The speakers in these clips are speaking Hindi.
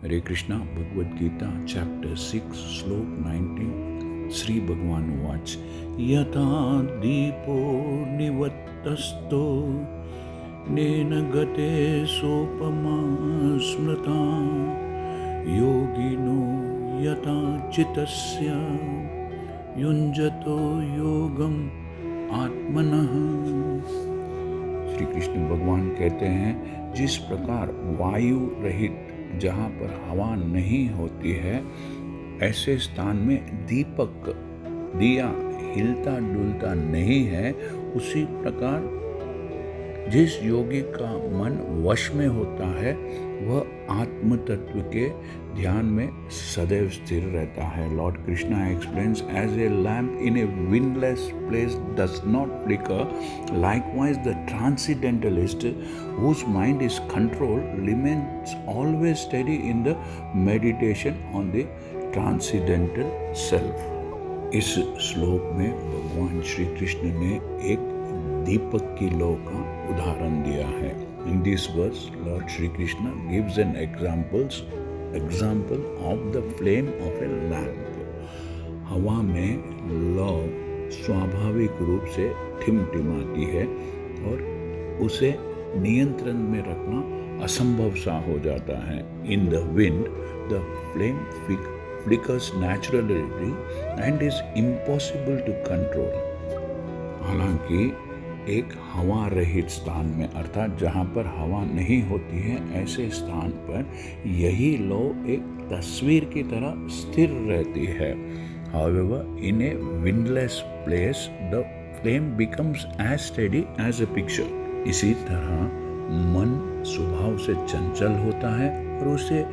हरे कृष्णा भगवद गीता चैप्टर 6 श्लोक 19 श्री भगवान उवाच यथा दीपो निवत्तस्तो नेन गते सोपमा स्मृता योगिनो यथा चितस्य युञ्जतो योगम आत्मनः। श्री कृष्ण भगवान कहते हैं जिस प्रकार वायु रहित जहाँ पर हवा नहीं होती है ऐसे स्थान में दीपक दिया हिलता डुलता नहीं है, उसी प्रकार जिस योगी का मन वश में होता है वह आत्म तत्व के ध्यान में सदैव स्थिर रहता है। Lord Krishna explains as a lamp in a windless place does not flicker, likewise the transcendentalist whose mind is controlled remains always steady in the meditation on the transcendental self। इस श्लोक में भगवान श्री कृष्ण ने एक दीपक की लौ का उदाहरण दिया है। In this verse, Lord Shri Krishna gives an example of the flame of a lamp। हवा में लौ स्वाभाविक रूप से टिमटिमाती है और उसे नियंत्रण में रखना असंभव सा हो जाता है। In the wind, the flame flickers naturally and is impossible to control। हालांकि एक हवा रहित स्थान में अर्थात जहाँ पर हवा नहीं होती है ऐसे स्थान पर यही लौ एक तस्वीर की तरह स्थिर रहती है। However, in a windless place, the flame becomes as steady as a picture। इसी तरह मन स्वभाव से चंचल होता है और उसे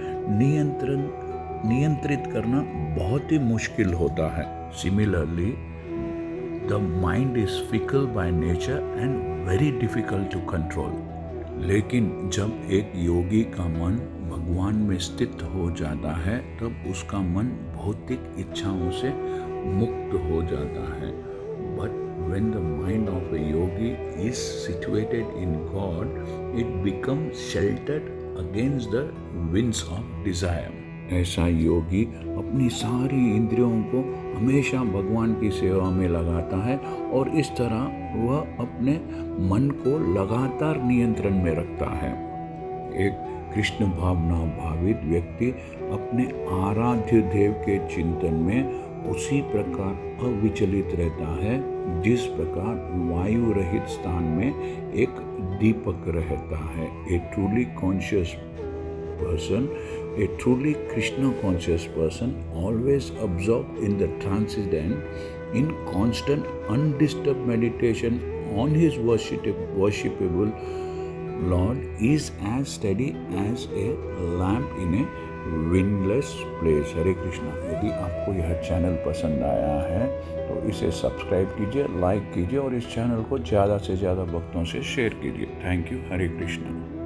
नियंत्रित करना बहुत ही मुश्किल होता है। Similarly, the mind is fickle by nature and very difficult to control। लेकिन जब एक योगी का मन भगवान में स्थित हो जाता है तब उसका मन भौतिक इच्छाओं से मुक्त हो जाता है। But when the mind of a yogi is situated in God, it becomes sheltered against the winds of desire। ऐसा योगी अपनी सारी इंद्रियों को हमेशा भगवान की सेवा में लगाता है और इस तरह वह अपने मन को लगातार नियंत्रण में रखता है। एक कृष्ण भावना भावित व्यक्ति अपने आराध्य देव के चिंतन में उसी प्रकार अविचलित रहता है जिस प्रकार वायु रहित स्थान में एक दीपक रहता है। A truly conscious person, a truly Krishna conscious person, always absorbed in the transcendent, in constant undisturbed meditation on his worshipable Lord, is as steady as a lamp in a windless place। हरे कृष्णा। यदि आपको यह चैनल पसंद आया है तो इसे सब्सक्राइब कीजिए, लाइक कीजिए और इस चैनल को ज़्यादा से ज़्यादा भक्तों से शेयर कीजिए। Thank you. हरे कृष्णा।